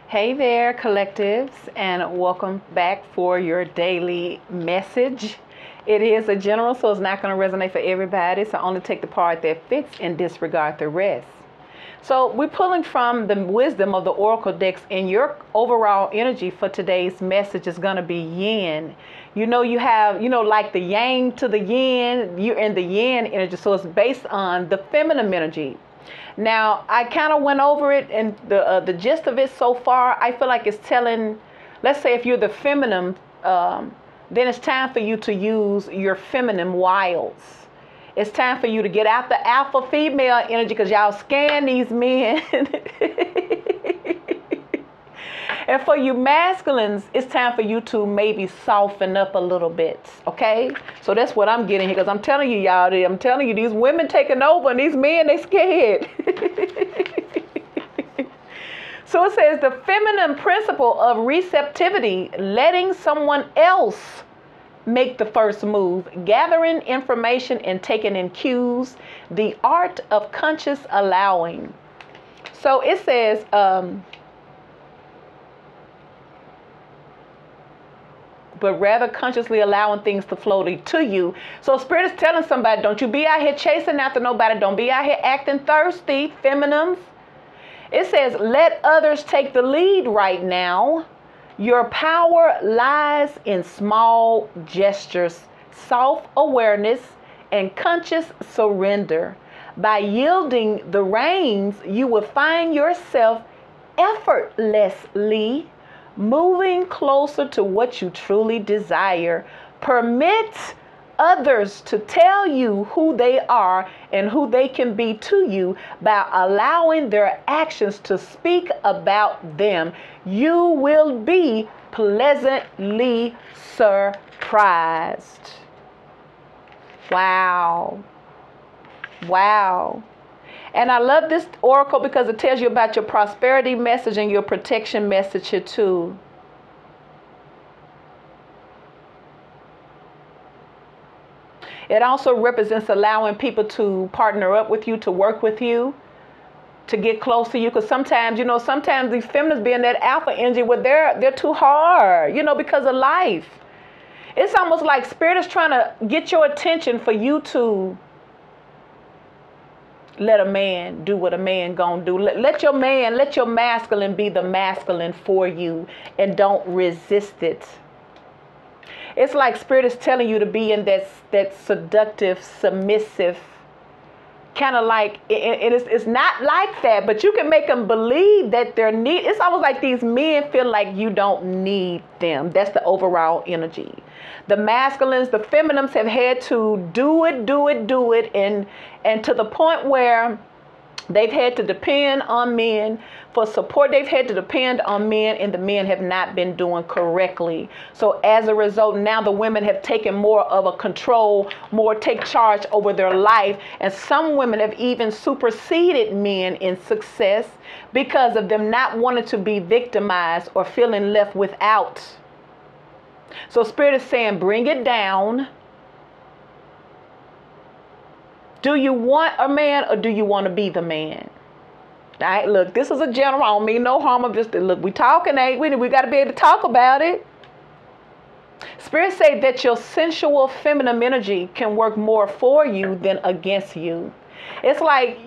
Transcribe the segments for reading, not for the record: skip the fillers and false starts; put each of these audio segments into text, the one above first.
Hey there, collectives, and welcome back for your daily message. It is a general, so it's not going to resonate for everybody, so only take the part that fits and disregard the rest. So we're pulling from the wisdom of the oracle decks, and your overall energy for today's message is going to be yin. You have, like the yang to the yin, you're in the yin energy, so it's based on the feminine energy. Now, I kind of went over it, and the gist of it so far, I feel like it's telling, let's say if you're the feminine, then it's time for you to use your feminine wiles. It's time for you to get out the alpha female energy, because y'all scan these men. And for you masculines, it's time for you to maybe soften up a little bit, okay? So that's what I'm getting here, because I'm telling you, y'all, these women taking over, and these men, they scared. So it says the feminine principle of receptivity, letting someone else make the first move, gathering information and taking in cues, the art of conscious allowing. So it says, but rather consciously allowing things to flow to you. So Spirit is telling somebody, don't you be out here chasing after nobody. Don't be out here acting thirsty, feminines. It says, let others take the lead right now. Your power lies in small gestures, self-awareness, and conscious surrender. By yielding the reins, you will find yourself effortlessly moving closer to what you truly desire. Permit others to tell you who they are and who they can be to you by allowing their actions to speak about them. You will be pleasantly surprised. Wow. Wow. And I love this oracle because it tells you about your prosperity message and your protection message here too. It also represents allowing people to partner up with you, to work with you, to get close to you. Because sometimes, sometimes these feminists be in that alpha energy where they're too hard, because of life. It's almost like Spirit is trying to get your attention for you to let a man do what a man gonna do. Let your masculine be the masculine for you, and don't resist it. It's like Spirit is telling you to be in that seductive, submissive, kind of like, it's not like that, but you can make them believe that they're need. It's almost like these men feel like you don't need them. That's the overall energy. The masculines, the feminines have had to do it, and to the point where they've had to depend on men for support. They've had to depend on men, and the men have not been doing correctly. So as a result, now the women have taken more of a control, take charge over their life. And some women have even superseded men in success because of them not wanting to be victimized or feeling left without. So Spirit is saying, bring it down. Do you want a man, or do you want to be the man? All right, look, this is a general. I don't mean no harm. I'm just, look, we talking, ain't we? We got to be able to talk about it. Spirit say that your sensual feminine energy can work more for you than against you. It's like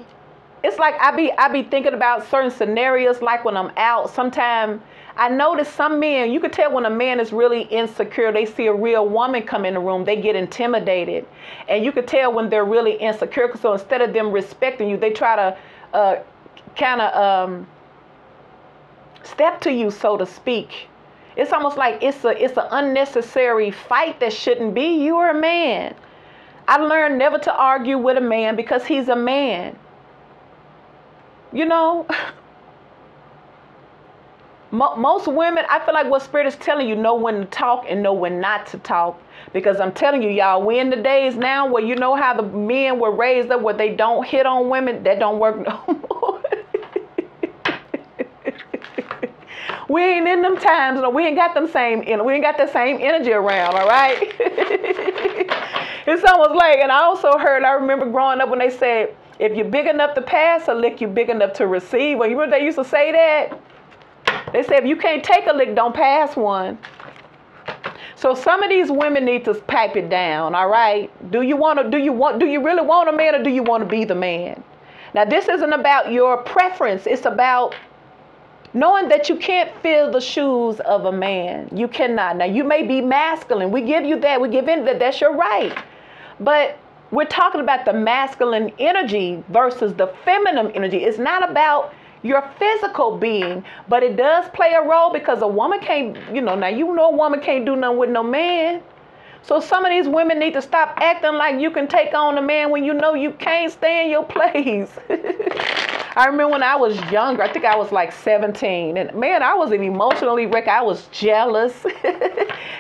I be thinking about certain scenarios, like when I'm out. Sometimes I notice some men, you could tell when a man is really insecure. They see a real woman come in the room, they get intimidated. And you could tell when they're really insecure. So instead of them respecting you, they try to kind of step to you, so to speak. It's almost like it's an unnecessary fight that shouldn't be. You are a man. I learned never to argue with a man because he's a man. Most women, I feel like what Spirit is telling you, know when to talk and know when not to talk. Because I'm telling you, y'all, we in the days now where you know how the men were raised up where they don't hit on women. That don't work no more. We ain't in them times. No, we ain't got that same energy around, all right? It's almost like, and I remember growing up when they said, if you're big enough to pass, a lick, you're big enough to receive. Well, you remember they used to say that? They say if you can't take a lick, don't pass one. So some of these women need to pipe it down, all right? Do you really want a man, or do you want to be the man? Now, this isn't about your preference. It's about knowing that you can't fill the shoes of a man. You cannot. Now, you may be masculine. We give you that. We give in that. That's your right. But we're talking about the masculine energy versus the feminine energy. It's not about your physical being, but it does play a role, because a woman can't, a woman can't do nothing with no man. So some of these women need to stop acting like you can take on a man when you know you can't stay in your place. I remember when I was younger, I think I was like 17, and man, I was an emotionally wrecked. I was jealous.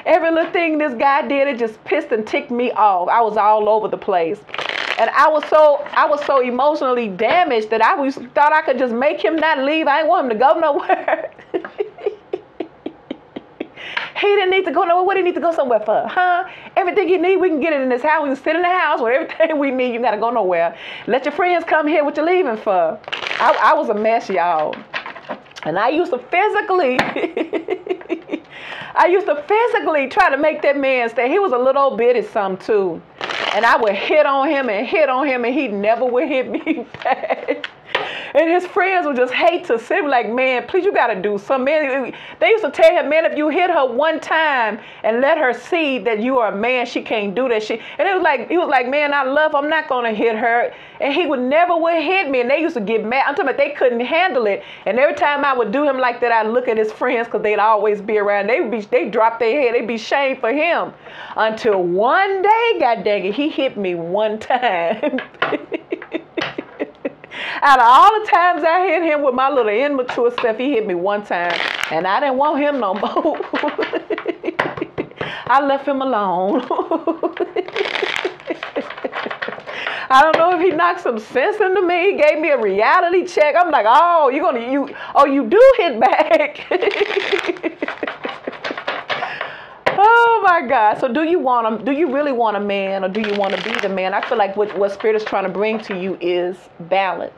Every little thing this guy did, it just pissed and ticked me off. I was all over the place. And I was so emotionally damaged that I thought I could just make him not leave. I didn't want him to go nowhere. He didn't need to go nowhere. What did he need to go somewhere for? Huh? Everything you need, we can get it in this house. We can sit in the house with everything we need. You got to go nowhere. Let your friends come here. What you leaving for? I was a mess, y'all. And I used to physically try to make that man stay. He was a little old bitty something too. And I would hit on him, and he never would hit me back. And his friends would just hate to say, like, man, please, you got to do something. Man, they used to tell him, man, if you hit her one time and let her see that you are a man, she can't do that shit. And he was like, man, I love her. I'm not going to hit her. And he would hit me. And they used to get mad. I'm talking about they couldn't handle it. And every time I would do him like that, I'd look at his friends, because they'd always be around. They'd drop their head. They'd be shamed for him. Until one day, god dang it, he hit me one time. Out of all the times I hit him with my little immature stuff, he hit me one time. And I didn't want him no more. I left him alone. I don't know if he knocked some sense into me. He gave me a reality check. I'm like, oh, you do hit back. Oh my God. So do you really want a man, or do you want to be the man? I feel like what Spirit is trying to bring to you is balance.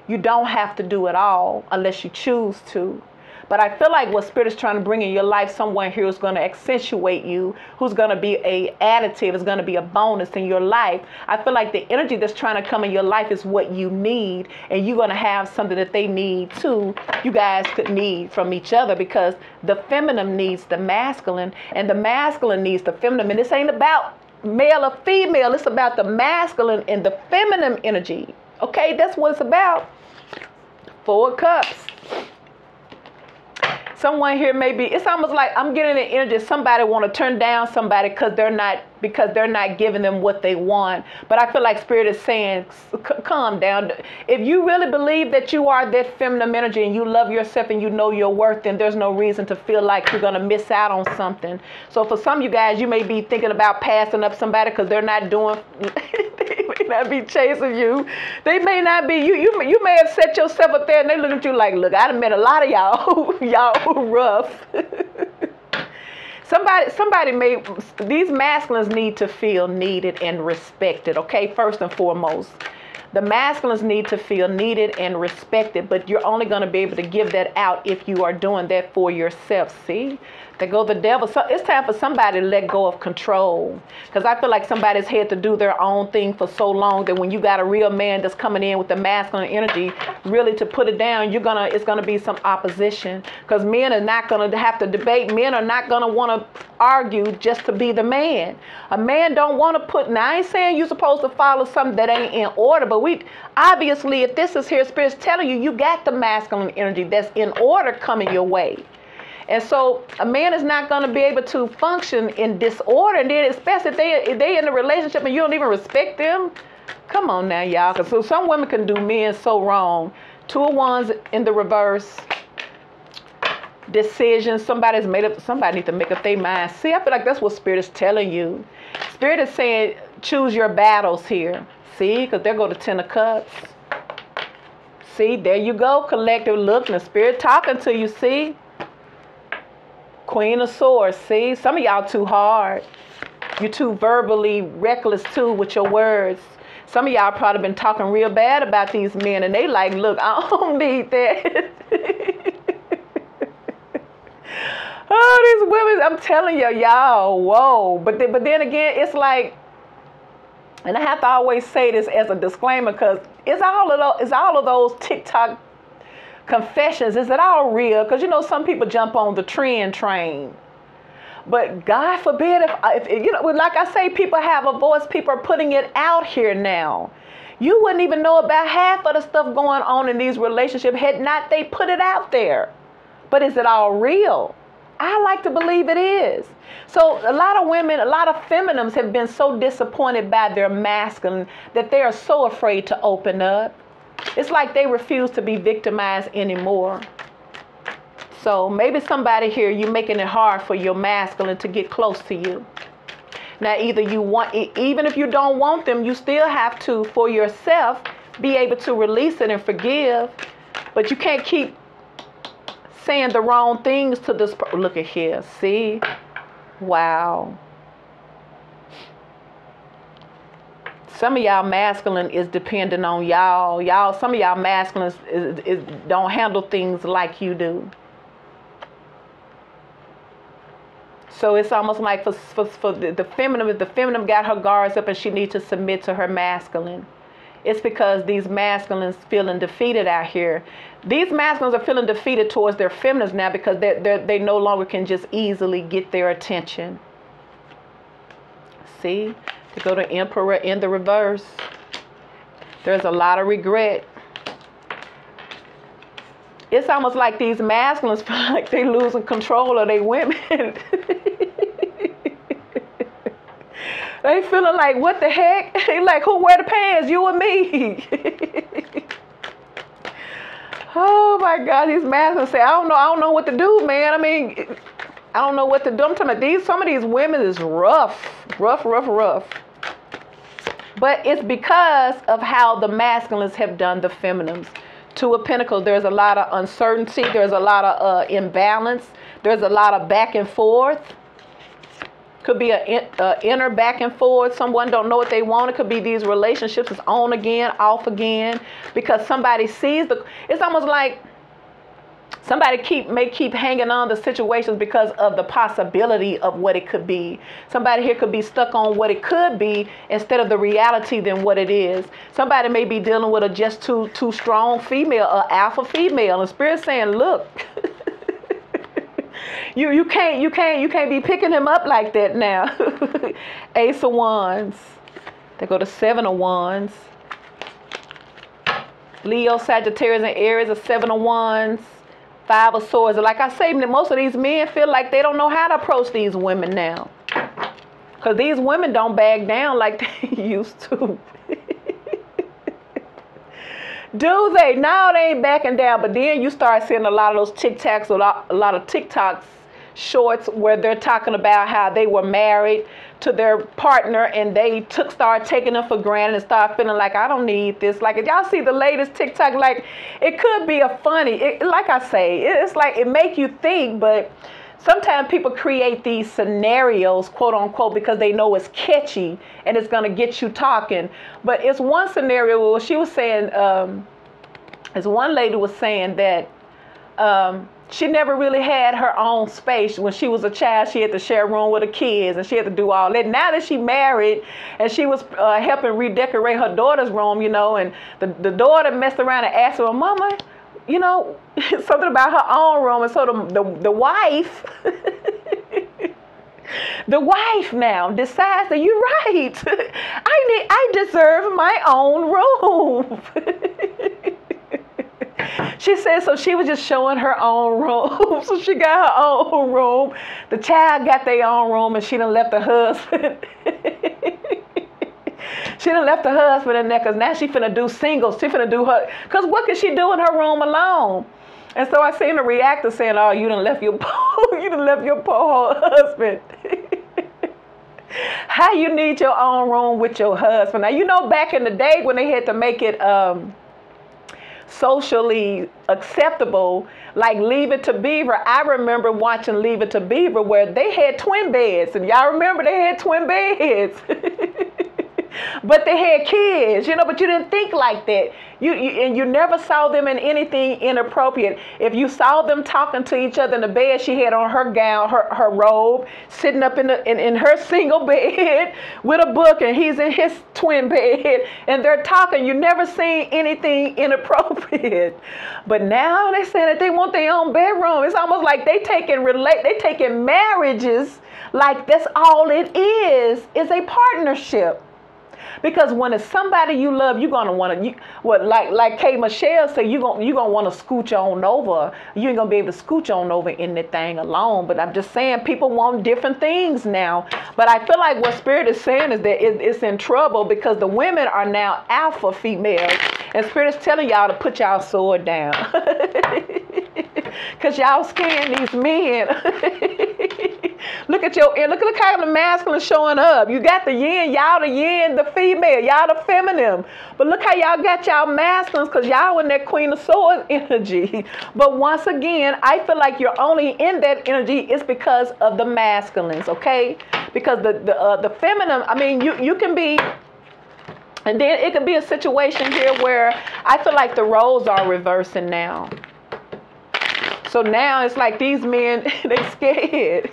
You don't have to do it all unless you choose to. But I feel like what Spirit is trying to bring in your life, someone here who's going to accentuate you, who's going to be a additive, is going to be a bonus in your life. I feel like the energy that's trying to come in your life is what you need, and you're going to have something that they need too. You guys could need from each other, because the feminine needs the masculine, and the masculine needs the feminine. And this ain't about male or female. It's about the masculine and the feminine energy. Okay, that's what it's about. 4 cups. Someone here maybe, it's almost like I'm getting the energy somebody want to turn down somebody because they're not giving them what they want. But I feel like Spirit is saying, calm down. If you really believe that you are that feminine energy and you love yourself and you know your worth, then there's no reason to feel like you're going to miss out on something. So for some of you guys, you may be thinking about passing up somebody because they're not doing, they may not be chasing you. They may not be, you may have set yourself up there and they look at you like, look, I done met a lot of y'all, y'all rough. These masculines need to feel needed and respected, okay? First and foremost. The masculines need to feel needed and respected, but you're only going to be able to give that out if you are doing that for yourself. See? There go the devil. So it's time for somebody to let go of control. Because I feel like somebody's had to do their own thing for so long that when you got a real man that's coming in with the masculine energy, really to put it down, it's gonna be some opposition. Because men are not gonna have to debate. Men are not gonna want to argue just to be the man. A man don't want to put. Now I ain't saying you're supposed to follow something that ain't in order, but obviously if this is here, Spirit's telling you got the masculine energy that's in order coming your way. And so a man is not going to be able to function in disorder, and then especially if they in a relationship and you don't even respect them. Come on now, y'all. Because so some women can do men so wrong. 2 of Wands in the reverse. Decisions. Somebody needs to make up their mind. See, I feel like that's what Spirit is telling you. Spirit is saying, choose your battles here. See, because there go the 10 of Cups. See, there you go, collective look. And the Spirit talking to you, see? Queen of Swords, see? Some of y'all too hard. You're too verbally reckless too with your words. Some of y'all probably been talking real bad about these men and they like, look, I don't need that. these women, I'm telling you, y'all, whoa. But then again, it's like, and I have to always say this as a disclaimer, because it's all of those TikTok confessions, is it all real? Because you know, some people jump on the trend train. But God forbid if you know, like I say, people have a voice. People are putting it out here now. You wouldn't even know about half of the stuff going on in these relationships had not they put it out there. But is it all real? I like to believe it is. So a lot of women, a lot of feminines have been so disappointed by their masculine that they are so afraid to open up. It's like they refuse to be victimized anymore. So maybe somebody here, you're making it hard for your masculine to get close to you. Now, either you want, even if you don't want them, you still have to, for yourself, be able to release it and forgive. But you can't keep saying the wrong things to this. Look at here. See? Wow. Some of y'all masculine is dependent on y'all. Some of y'all masculines don't handle things like you do. So it's almost like for the feminine, if the feminine got her guards up and she needs to submit to her masculine, it's because these masculines feeling defeated out here. These masculines are feeling defeated towards their feminines now because they no longer can just easily get their attention. See, to go to Emperor in the reverse, there's a lot of regret. It's almost like these masculines feel like they losing control of their women. They feeling like, what the heck? They like, who wear the pants, you or me? Oh my God, these masculines say, I don't know what to do, man. I mean, I don't know what to do. I'm talking about some of these women is rough. But it's because of how the masculines have done the feminines. Two of Pentacles, there's a lot of uncertainty. There's a lot of imbalance. There's a lot of back and forth. Could be an inner back and forth. Someone don't know what they want. It could be these relationships is on again, off again. Because somebody sees it's almost like somebody may keep hanging on to situations because of the possibility of what it could be. Somebody here could be stuck on what it could be instead of the reality than what it is. Somebody may be dealing with a just too strong female, alpha female, and Spirit saying, look, you can't be picking him up like that now. Ace of Wands. They go to Seven of Wands. Leo, Sagittarius, and Aries, a Seven of Wands. Five of Swords. Like I say, most of these men feel like they don't know how to approach these women now. Because these women don't back down like they used to. Do they? No, they ain't backing down. But then you start seeing a lot of those TikToks, a lot of TikToks shorts where they're talking about how they were married to their partner and they start taking them for granted and start feeling like, I don't need this. Like, if y'all see the latest TikTok, like, it could be a funny, like I say, it's like it make you think, but sometimes people create these scenarios, quote unquote, because they know it's catchy and it's going to get you talking. But it's one scenario where she was saying, as one lady was saying that she never really had her own space. When she was a child, she had to share a room with her kids and she had to do all that. Now that she married and she was helping redecorate her daughter's room, you know, and the daughter messed around and asked her, well, Mama, you know, something about her own room. And so the wife, the wife now decides that you're right. I deserve my own room. She said, so she was just showing her own room. So she got her own room. The child got their own room and she done left the husband. She done left the husband in there because now she finna do singles. She finna do her, because what can she do in her room alone? And so I seen the reactor saying, oh, you done left your poor husband. How you need your own room with your husband? Now, you know, back in the day when they had to make it socially acceptable, like Leave It to Beaver. I remember watching Leave It to Beaver where they had twin beds, and y'all remember they had twin beds. But they had kids, but you didn't think like that. You never saw them in anything inappropriate. If you saw them talking to each other in the bed, she had on her gown, her robe, sitting up in her single bed with a book, and he's in his twin bed, and they're talking. You never seen anything inappropriate. But now they saying that they want their own bedroom. It's almost like they taking marriages like that's all it is a partnership. Because when it's somebody you love, you're gonna want to, like K. Michelle said, you're gonna want to scooch on over. You ain't gonna be able to scooch on over in that thing alone. But I'm just saying, people want different things now. But I feel like what Spirit is saying is that it's in trouble because the women are now alpha females, and Spirit is telling y'all to put y'all sword down, cause y'all scaring these men. Look how the masculine showing up. You got the yin, y'all the yin, the female, y'all the feminine. But look how y'all got y'all masculines, because y'all in that Queen of Swords energy. But once again, I feel like you're only in that energy is because of the masculines, okay? Because the feminine, I mean, you can be, and then it could be a situation here where I feel like the roles are reversing now. So now it's like these men, they scared.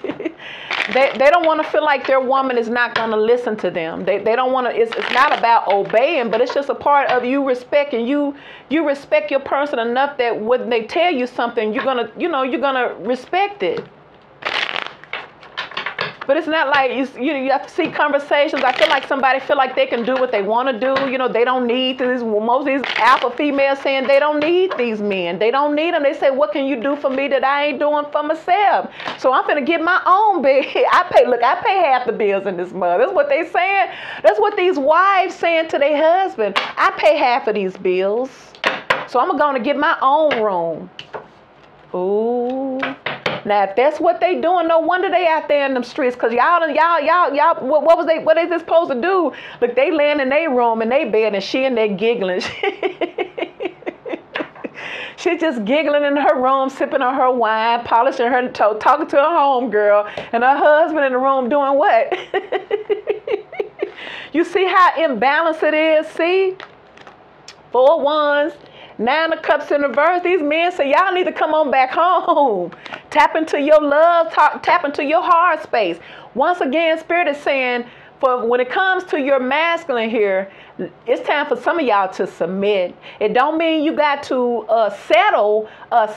They don't want to feel like their woman is not going to listen to them. They don't want to, it's not about obeying, but it's just a part of you respecting. You respect your person enough that when they tell you something, you're going to respect it. But it's not like you have to see conversations. I feel like somebody feel like they can do what they want to do. They don't need these. Most of these alpha females saying they don't need these men. They don't need them. They say, what can you do for me that I ain't doing for myself? So I'm finna get my own bed. I pay half the bills in this month. That's what they saying. That's what these wives saying to their husband. I pay half of these bills. So I'm going to get my own room. Ooh. Now, if that's what they doing, no wonder they out there in them streets. Cause y'all, what they supposed to do? Look, they laying in their room in their bed, and she in there giggling. She just giggling in her room, sipping on her wine, polishing her toe, talking to her homegirl, and her husband in the room doing what? You see how imbalanced it is? See, 4 wands. 9 of Cups in reverse. These men say, y'all need to come on back home. Tap into your love, tap into your heart space. Once again, Spirit is saying, for when it comes to your masculine here, it's time for some of y'all to submit. It don't mean you got to settle.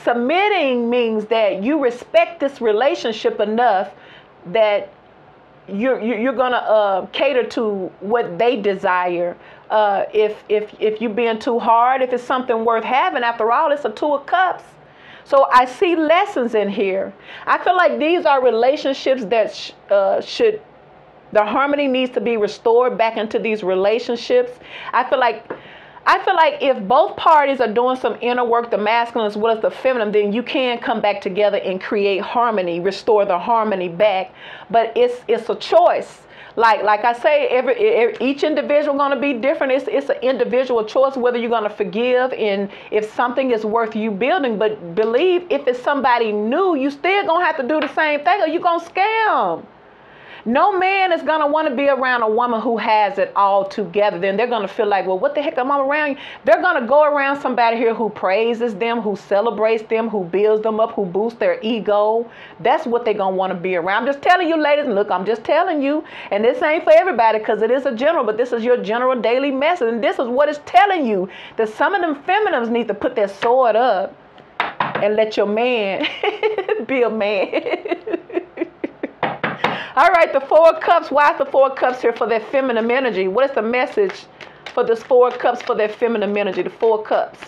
Submitting means that you respect this relationship enough that you're gonna cater to what they desire. If you're being too hard, if it's something worth having, after all, it's a 2 of Cups. So I see lessons in here. I feel like these are relationships that the harmony needs to be restored back into these relationships. I feel like if both parties are doing some inner work, the masculine as well as the feminine, then you can come back together and create harmony, restore the harmony back. But it's a choice. Like I say, each individual going to be different. It's an individual choice whether you're going to forgive and if something is worth you building. But believe, if it's somebody new, you still going to have to do the same thing, or you're going to scam. No man is going to want to be around a woman who has it all together. Then they're going to feel like, well, what the heck am I around? They're going to go around somebody here who praises them, who celebrates them, who builds them up, who boosts their ego. That's what they're going to want to be around. I'm just telling you, ladies, and look, I'm just telling you, and this ain't for everybody because it is a general, but this is your general daily message. And this is what it's telling you, that some of them feminines need to put their sword up and let your man be a man. All right, the 4 of Cups. Why is the 4 of Cups here for their feminine energy? What is the message for this 4 of Cups for their feminine energy? The 4 of Cups.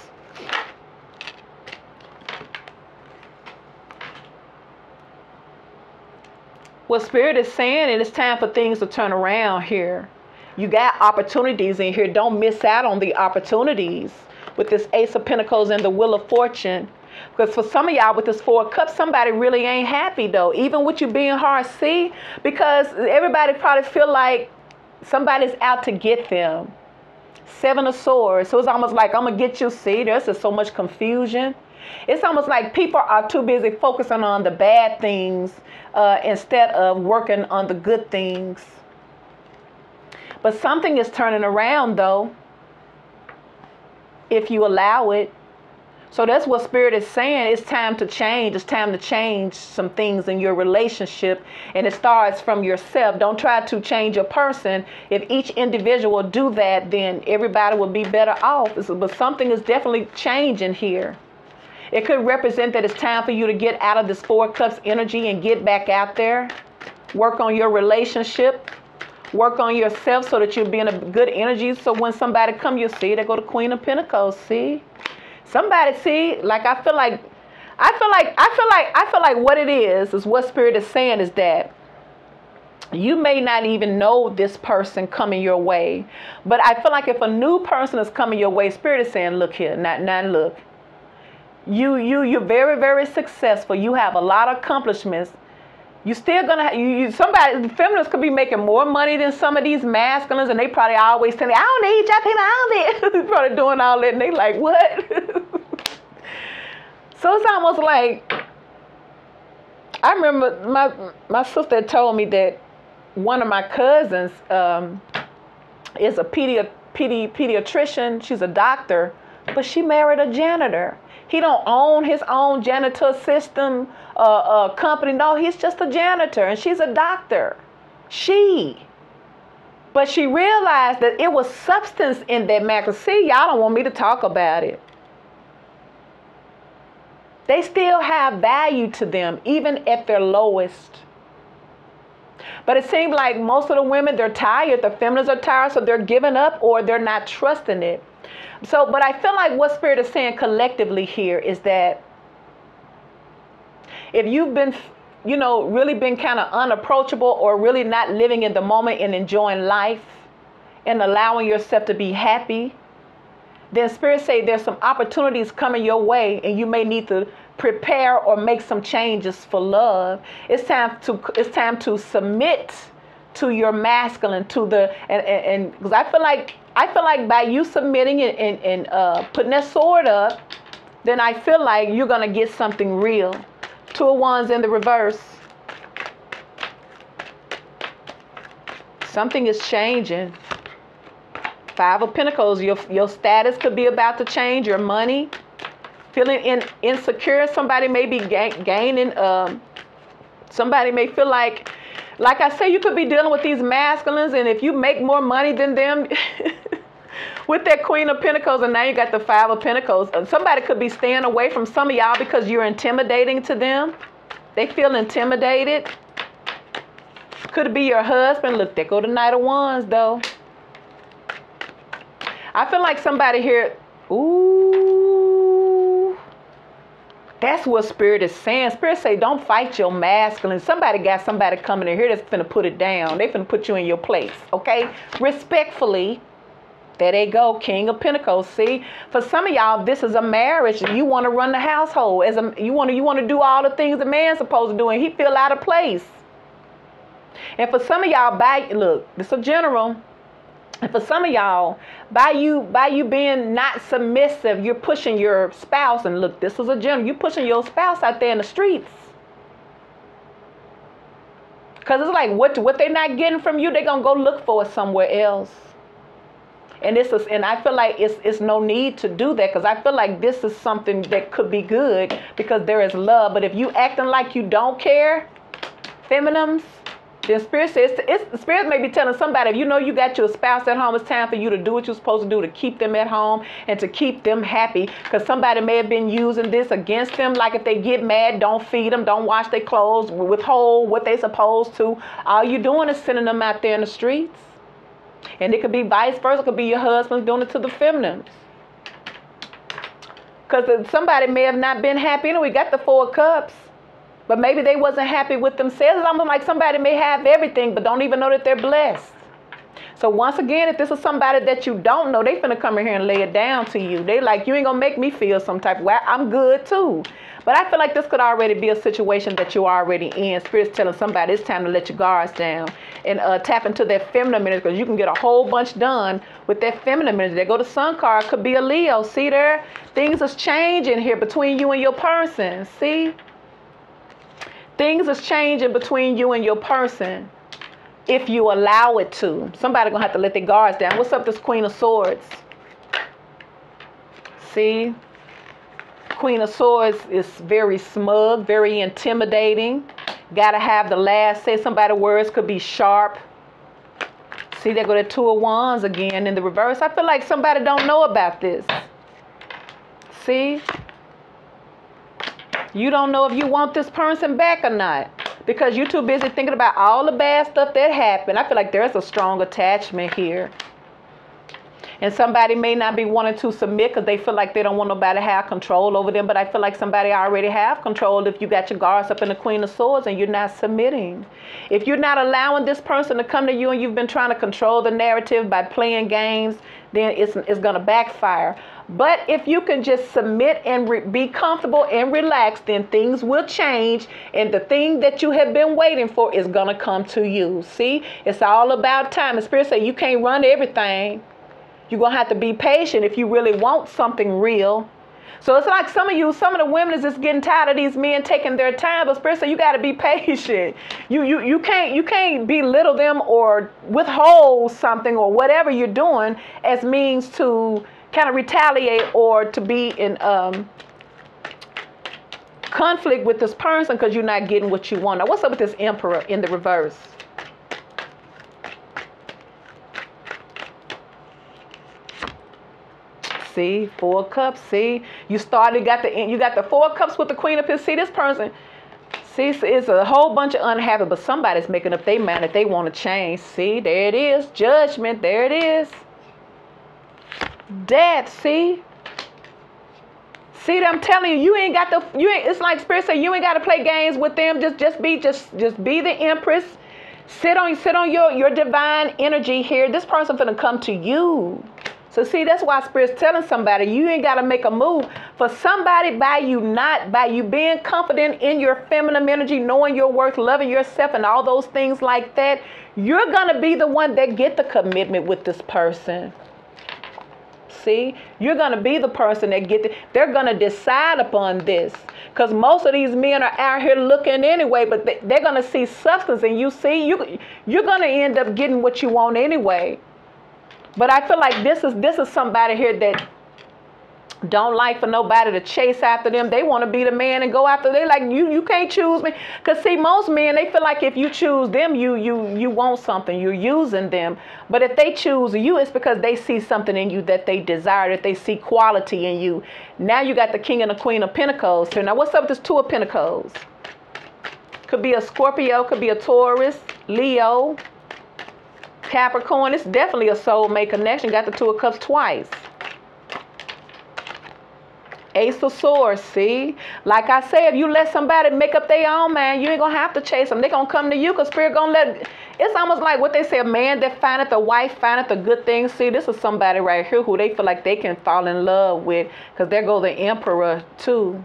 What Spirit is saying, and it's time for things to turn around here. You got opportunities in here. Don't miss out on the opportunities with this Ace of Pentacles and the Wheel of Fortune. Because for some of y'all with this 4 of Cups, somebody really ain't happy though. Even with you being hard, see? Because everybody probably feel like somebody's out to get them. 7 of Swords. So it's almost like, I'm going to get you. See, there's just so much confusion. It's almost like people are too busy focusing on the bad things instead of working on the good things. But something is turning around, though, if you allow it. So that's what Spirit is saying. It's time to change. It's time to change some things in your relationship. And it starts from yourself. Don't try to change a person. If each individual do that, then everybody will be better off. But something is definitely changing here. It could represent that it's time for you to get out of this 4 Cups energy and get back out there. Work on your relationship. Work on yourself so that you'll be in a good energy. So when somebody come, you'll see they go to Queen of Pentacles. See? Somebody see, like I feel like what it is what Spirit is saying is that you may not even know this person coming your way. But I feel like if a new person is coming your way, Spirit is saying, look here, now look. You're very, very successful. You have a lot of accomplishments. You still gonna somebody, feminists could be making more money than some of these masculines, and they probably always tell me, I don't need y'all people, I don't need. Probably doing all that, and they like, what? So it's almost like, I remember my sister told me that one of my cousins is a pediatrician. She's a doctor, but she married a janitor. He don't own his own janitor system company. No, he's just a janitor, and she's a doctor. But she realized that it was substance in that man. Cause see, y'all don't want me to talk about it. They still have value to them, even at their lowest. But it seems like most of the women, they're tired. The feminists are tired, so they're giving up or they're not trusting it. So, but I feel like what Spirit is saying collectively here is that if you've been, really been kind of unapproachable or really not living in the moment and enjoying life and allowing yourself to be happy, then Spirit say there's some opportunities coming your way and you may need to prepare or make some changes for love. It's time to submit to your masculine, to the, and because I feel like by you submitting and putting that sword up, then I feel like you're going to get something real. 2 of Wands in the reverse. Something is changing. 5 of Pentacles, your status could be about to change, your money. Feeling insecure, somebody may be gaining, somebody may feel like I say, you could be dealing with these masculines, and if you make more money than them, with that Queen of Pentacles, and now you got the 5 of Pentacles, somebody could be staying away from some of y'all because you're intimidating to them. They feel intimidated. Could be your husband. Look, there go the Knight of Wands, though. I feel like somebody here, ooh, that's what Spirit is saying. Spirit say, don't fight your masculine. Somebody got somebody coming in here that's finna put it down. They finna put you in your place, okay? Respectfully. There they go, King of Pentacles. See, for some of y'all, this is a marriage. You want to run the household. You want to do all the things a man's supposed to do, and he feel out of place. And for some of y'all, look, this is a general. And for some of y'all, by you being not submissive, you're pushing your spouse. And look, this is a general. You're pushing your spouse out there in the streets. Because it's like what they're not getting from you, they're going to go look for it somewhere else. And I feel like it's no need to do that, because I feel like this is something that could be good because there is love. But if you acting like you don't care, feminines, then Spirit says, Spirit may be telling somebody, if you know you got your spouse at home, it's time for you to do what you're supposed to do to keep them at home and to keep them happy, because somebody may have been using this against them. Like if they get mad, don't feed them, don't wash their clothes, withhold what they supposed to. All you're doing is sending them out there in the streets. And it could be vice versa. It could be your husband doing it to the feminines. Because somebody may have not been happy. We got the 4 of Cups. But maybe they wasn't happy with themselves. It's almost like somebody may have everything but don't even know that they're blessed. So once again, if this is somebody that you don't know, they finna come in here and lay it down to you. They like, you ain't gonna make me feel some type of way. I'm good too. But I feel like this could already be a situation that you're already in. Spirit's telling somebody it's time to let your guards down and tap into that feminine energy, because you can get a whole bunch done with that feminine energy. There go the Sun card. Could be a Leo. See there? Things is changing here between you and your person. See? Things is changing between you and your person. if you allow it to. Somebody gonna have to let their guards down. What's up, this Queen of Swords? See? Queen of Swords is very smug, very intimidating. Gotta have the last say. Somebody's words could be sharp. See, there go the Two of Wands again in the reverse. I feel like somebody don't know about this. See? You don't know if you want this person back or not, because you're too busy thinking about all the bad stuff that happened. I feel like there's a strong attachment here. And somebody may not be wanting to submit because they feel like they don't want nobody to have control over them. But I feel like somebody already have control if you got your guards up in the Queen of Swords and you're not submitting. If you're not allowing this person to come to you and you've been trying to control the narrative by playing games, then it's going to backfire. But if you can just submit and be comfortable and relaxed, then things will change. And the thing that you have been waiting for is going to come to you. See, it's all about time. The Spirit says you can't run everything. You're going to have to be patient if you really want something real. So it's like some of the women is just getting tired of these men taking their time. But Spirit said you got to be patient. You can't belittle them or withhold something or whatever you're doing as means to kind of retaliate or to be in conflict with this person because you're not getting what you want. Now, what's up with this Emperor in the reverse? See, Four of Cups. See, you got the Four of Cups with the Queen of Pentacles. See, this person, see, it's a whole bunch of unhappy, but somebody's making up their mind that they want to change. See, there it is, Judgment. There it is, Death. See, I'm telling you, it's like Spirit said, you ain't got to play games with them. Just be the Empress. Sit on your divine energy here. This person finna come to you. So see, that's why Spirit's telling somebody you ain't got to make a move for somebody by you being confident in your feminine energy, knowing your worth, loving yourself, and all those things like that. You're going to be the one that get the commitment with this person. See, you're going to be the person that they're going to decide upon this, because most of these men are out here looking anyway, but they're going to see substance in you. See, you're going to end up getting what you want anyway. But I feel like this is somebody here that don't like for nobody to chase after them. They want to be the man and go after. They like you can't choose me. Because see, most men, they feel like if you choose them, you want something. You're using them. But if they choose you, it's because they see something in you that they desire, that they see quality in you. Now you got the King and the Queen of Pentacles here. Now what's up with this Two of Pentacles? Could be a Scorpio, could be a Taurus, Leo, Capricorn. It's definitely a soulmate connection. Got the Two of Cups twice. Ace of Swords. See, like I said, if you let somebody make up their own mind, you ain't gonna have to chase them. They're gonna come to you because Spirit gonna let. It's almost like what they say, a man that findeth a wife findeth a good thing. See, this is somebody right here who they feel like they can fall in love with, because there goes the Emperor too.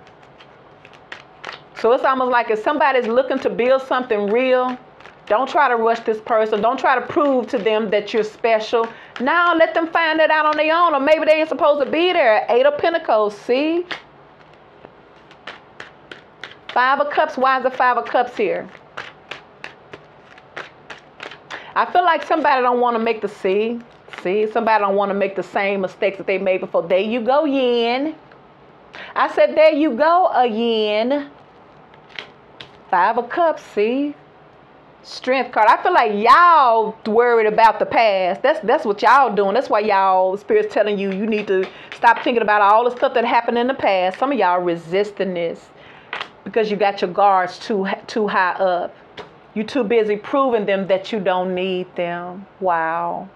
So it's almost like if somebody's looking to build something real, don't try to rush this person. Don't try to prove to them that you're special. Now let them find it out on their own, or maybe they ain't supposed to be there. Eight of Pentacles, see? Five of Cups. Why is the Five of Cups here? I feel like somebody don't want to make the see, somebody don't want to make the same mistakes that they made before. There you go, Yin. I said, there you go, a Yin. Five of Cups, see? Strength card. I feel like y'all worried about the past. That's what y'all doing. That's why y'all Spirit's telling you need to stop thinking about all the stuff that happened in the past. Some of y'all resisting this because you got your guards too high up. You too busy proving them that you don't need them. Wow.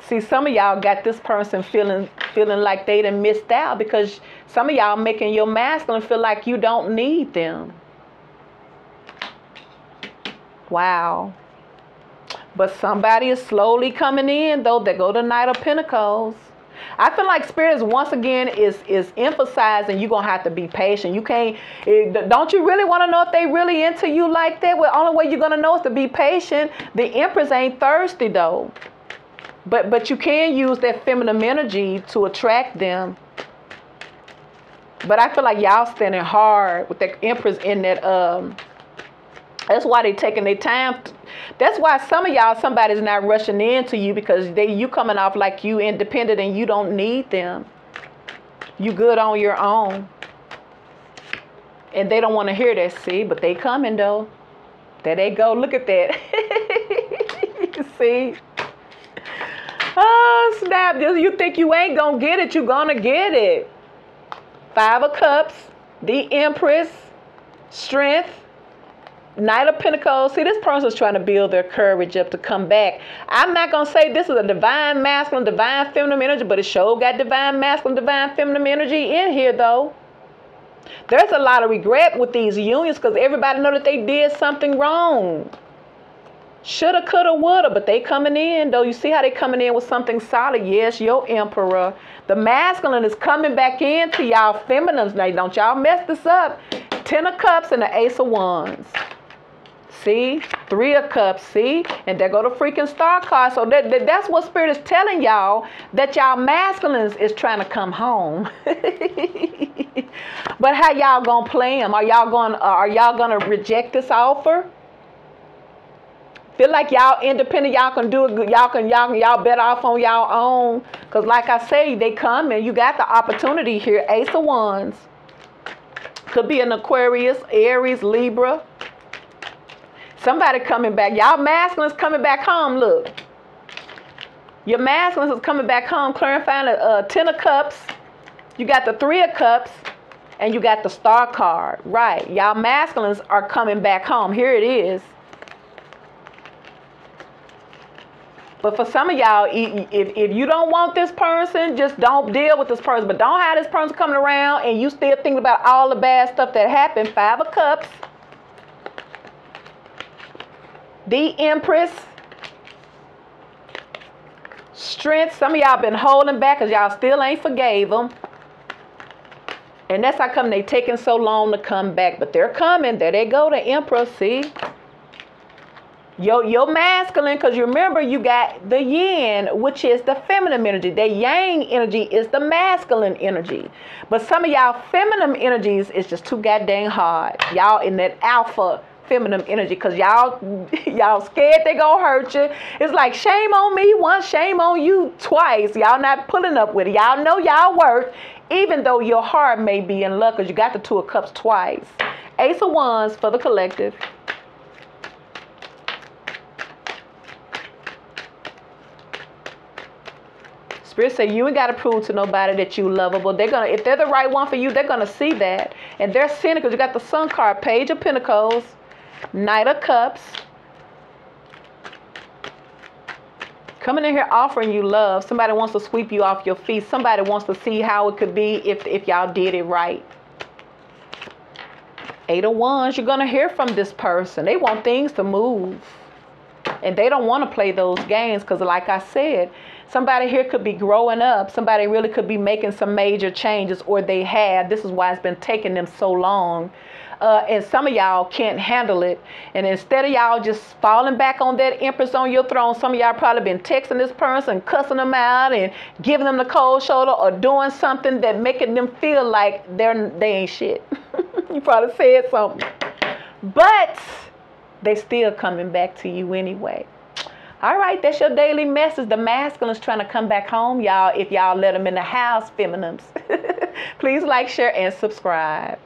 See, some of y'all got this person feeling like they done missed out, because some of y'all making your masculine feel like you don't need them. Wow. But somebody is slowly coming in, though. They go to Knight of Pentacles. I feel like Spirit once again is emphasizing you're going to have to be patient. You can't, don't you really want to know if they really into you like that? Well, the only way you're going to know is to be patient. The Empress ain't thirsty, though. But you can use that feminine energy to attract them. But I feel like y'all standing hard with that Empress in that That's why they taking their time. That's why some of y'all, somebody's not rushing into you because you coming off like you independent and you don't need them. You good on your own. And they don't want to hear that, see? But they coming, though. There they go. Look at that. See? Oh, snap. You think you ain't going to get it. You going to get it. 5 of Cups. The Empress. Strength. Knight of Pentacles. See, this person's trying to build their courage up to come back. I'm not going to say this is a divine masculine, divine feminine energy, but it sure got divine masculine, divine feminine energy in here, though. There's a lot of regret with these unions because everybody know that they did something wrong. Shoulda, coulda, woulda, but they coming in, though. You see how they coming in with something solid. Yes, your Emperor. The masculine is coming back into y'all feminines. Now, don't y'all mess this up. 10 of Cups and the Ace of Wands. See? 3 of Cups, see? And there go the freaking Star card. So that's what Spirit is telling y'all, that y'all masculines is trying to come home. But how y'all gonna play them? Are y'all gonna reject this offer? Feel like y'all independent, y'all can do it, y'all better off on y'all own. Cause like I say, they come and you got the opportunity here. Ace of Wands. Could be an Aquarius, Aries, Libra. Somebody coming back. Y'all masculines coming back home. Look. Your masculines is coming back home, clarifying the 10 of Cups. You got the 3 of Cups. And you got the Star card. Right. Y'all masculines are coming back home. Here it is. But for some of y'all, if you don't want this person, just don't deal with this person. But don't have this person coming around and you still thinking about all the bad stuff that happened. 5 of Cups. The Empress. Strength. Some of y'all been holding back because y'all still ain't forgave them. And that's how come they taking so long to come back. But they're coming. There they go, the Emperor, see? Your masculine, because you remember you got the yin, which is the feminine energy. The yang energy is the masculine energy. But some of y'all feminine energies is just too goddamn hard. Y'all in that alpha feminine energy because y'all scared they gonna hurt you. It's like shame on me once, shame on you twice. Y'all not pulling up with it. Y'all know y'all worth, even though your heart may be in luck because you got the 2 of Cups twice. Ace of Wands for the collective. Spirit say you ain't got to prove to nobody that you lovable. They're gonna, if they're the right one for you, they're gonna see that. And they're cynical. You got the Sun card, Page of Pentacles, Knight of Cups. Coming in here offering you love. Somebody wants to sweep you off your feet. Somebody wants to see how it could be if y'all did it right. 8 of Wands, you're gonna hear from this person. They want things to move. And they don't want to play those games because like I said, somebody here could be growing up. Somebody really could be making some major changes, or they have. This is why it's been taking them so long. And some of y'all can't handle it. And instead of y'all just falling back on that Empress on your throne, some of y'all probably been texting this person, cussing them out and giving them the cold shoulder or doing something that making them feel like they ain't shit. You probably said something. But they still coming back to you anyway. All right, that's your daily message. The masculine's trying to come back home, y'all, if y'all let them in the house, feminines. Please like, share, and subscribe.